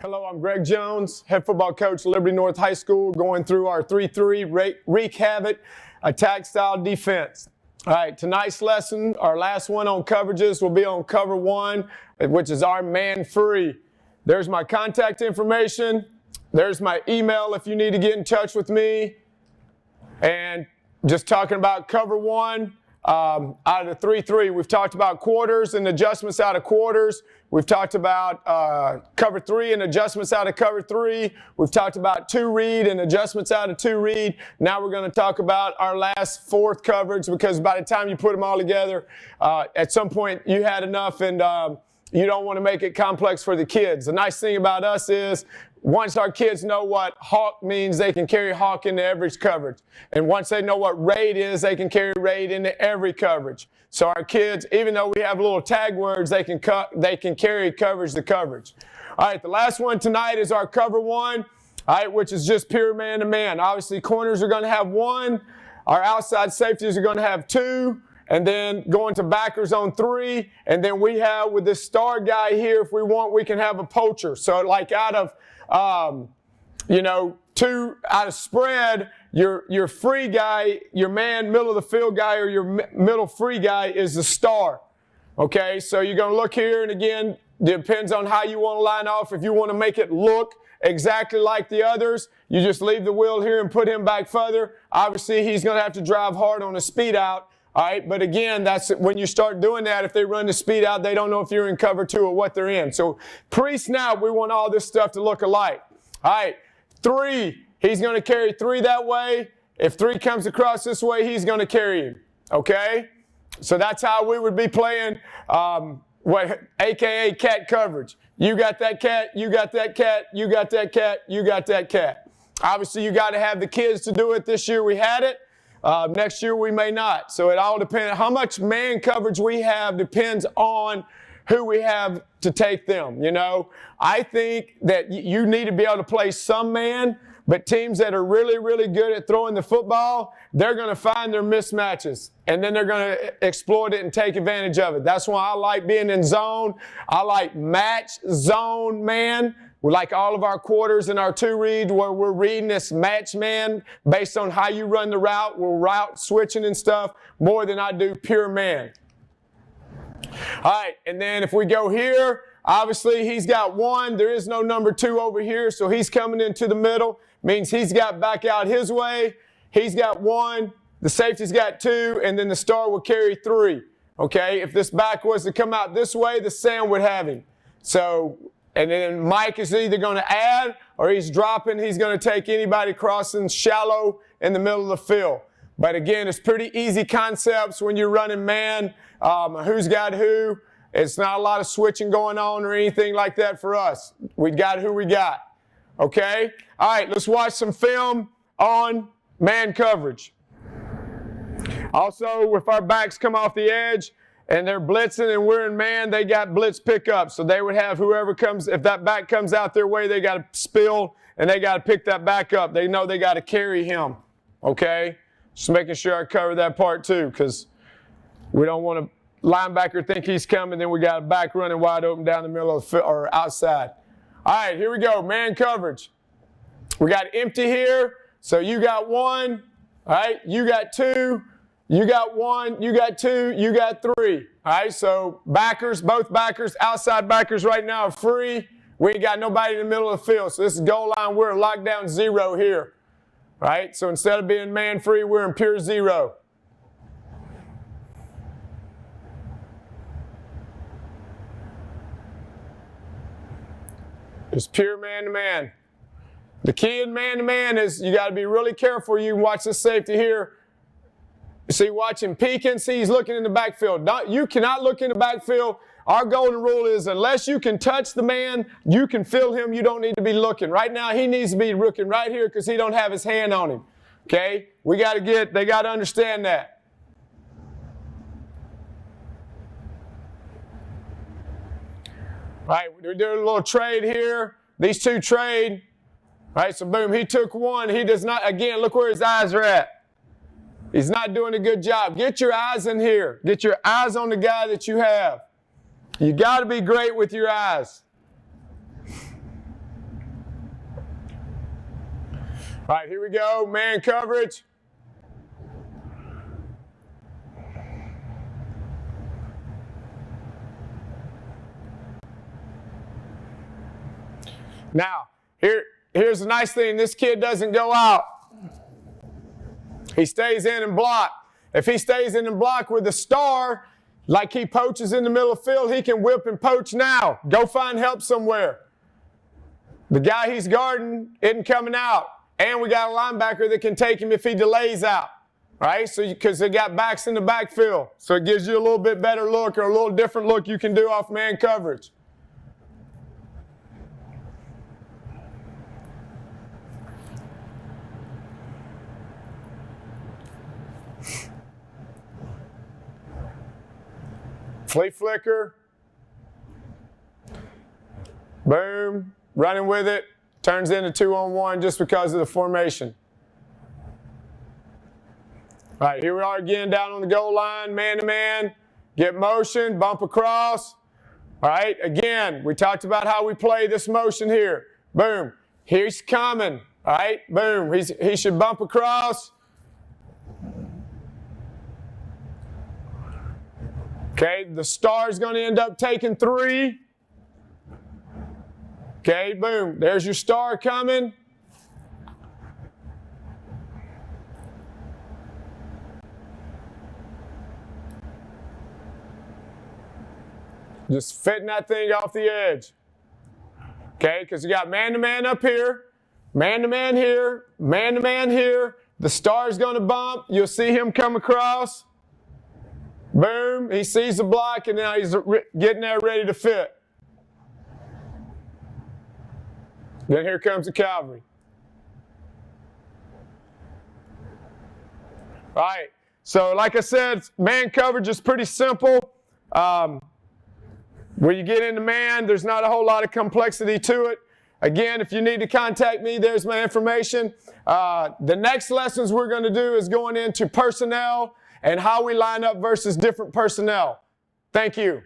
Hello, I'm Greg Jones, head football coach, Liberty North High School, going through our 3-3 wreak havoc attack style defense. All right, tonight's lesson, our last one on coverages, will be on cover one, which is our man free. There's my contact information. There's my email if you need to get in touch with me. And just talking about cover one, out of the 3-3, we've talked about quarters and adjustments out of quarters. We've talked about cover three and adjustments out of cover three. We've talked about two read and adjustments out of two read. Now we're going to talk about our last fourth coverage, because by the time you put them all together, at some point you had enough, and you don't want to make it complex for the kids. The nice thing about us is, once our kids know what hawk means, they can carry hawk into every coverage. And once they know what raid is, they can carry raid into every coverage. So our kids, even though we have little tag words, they can carry coverage to coverage. All right, the last one tonight is our cover one, all right, which is just pure man-to-man. Obviously, corners are going to have one. Our outside safeties are going to have two. And then going to backers on three. And then we have, with this star guy here, if we want, we can have a poacher. So like out of, two out of spread, your free guy, your man middle of the field guy, or your middle free guy is the star. Okay, so you're going to look here, and again, depends on how you want to line off. If you want to make it look exactly like the others, you just leave the wheel here and put him back further. Obviously, he's going to have to drive hard on the speed out. All right, but again, that's when you start doing that. If they run the speed out, they don't know if you're in cover two or what they're in. So pre-snap, we want all this stuff to look alike. All right, three, he's going to carry three that way. If three comes across this way, he's going to carry him. Okay, so that's how we would be playing, AKA cat coverage. You got that cat, you got that cat, you got that cat, you got that cat. Obviously, you got to have the kids to do it. This year we had it. Next year we may not. So it all depends. How much man coverage we have depends on who we have to take them. You know, I think that you need to be able to play some man, but teams that are really, really good at throwing the football, they're going to find their mismatches, and then they're going to exploit it and take advantage of it. That's why I like being in zone. I like match zone man. We like all of our quarters and our two read, where we're reading this match man based on how you run the route. We're route switching and stuff more than I do pure man. All right, and then if we go here, obviously he's got one. There is no number two over here, so he's coming into the middle. Means he's got back out his way. He's got one. The safety's got two, and then the star will carry three. Okay, if this back was to come out this way, the Sam would have him. So, and then Mike is either going to add or he's dropping. He's going to take anybody crossing shallow in the middle of the field. But again, it's pretty easy concepts when you're running man. Who's got who. It's not a lot of switching going on or anything like that for us. We got who we got. Okay? All right, let's watch some film on man coverage. Also, if our backs come off the edge, and they're blitzing and we're in man, they got blitz pickup. So they would have whoever comes, if that back comes out their way, they got to spill and they got to pick that back up. They know they got to carry him. Okay? Just making sure I cover that part too, because we don't want a linebacker think he's coming, then we got a back running wide open down the middle of the field or outside. All right, here we go. Man coverage. We got empty here. So you got one. All right, you got two. You got one, you got two, you got three. All right, so backers, both backers, outside backers right now are free. We ain't got nobody in the middle of the field. So this is goal line. We're in lockdown zero here. All right, so instead of being man free, we're in pure zero. It's pure man-to-man. The key in man-to-man is you got to be really careful. You watch this safety here. See, watch him peeking. See, he's looking in the backfield. You cannot look in the backfield. Our golden rule is unless you can touch the man, you can feel him, you don't need to be looking. Right now, he needs to be looking right here because he don't have his hand on him. Okay? They got to understand that. All right, we're doing a little trade here. These two trade. All right, so boom, he took one. He does not, again, look where his eyes are at. He's not doing a good job. Get your eyes in here. Get your eyes on the guy that you have. You got to be great with your eyes. All right, here we go. Man coverage. Now, here's the nice thing. This kid doesn't go out. He stays in and block. If he stays in and block with a star, like he poaches in the middle of the field, he can whip and poach now. Go find help somewhere. The guy he's guarding isn't coming out. And we got a linebacker that can take him if he delays out. Right? So because they got backs in the backfield. So it gives you a little bit better look or a little different look you can do off man coverage. Flea flicker. Boom. Running with it. Turns into 2-on-1 just because of the formation. All right, here we are again down on the goal line, man to man. Get motion, bump across. All right, again, we talked about how we play this motion here. Boom. He's coming. All right, boom. He should bump across. Okay, the star's going to end up taking 3. Okay, boom. There's your star coming. Just fitting that thing off the edge. Okay, because you got man-to-man up here, man-to-man here, man-to-man here. The star's going to bump. You'll see him come across. Boom. He sees the block, and now he's getting there ready to fit. Then here comes the cavalry. All right. So like I said, man coverage is pretty simple. When you get into man, there's not a whole lot of complexity to it. Again, if you need to contact me, there's my information. The next lessons we're going to do is going into personnel and how we line up versus different personnel. Thank you.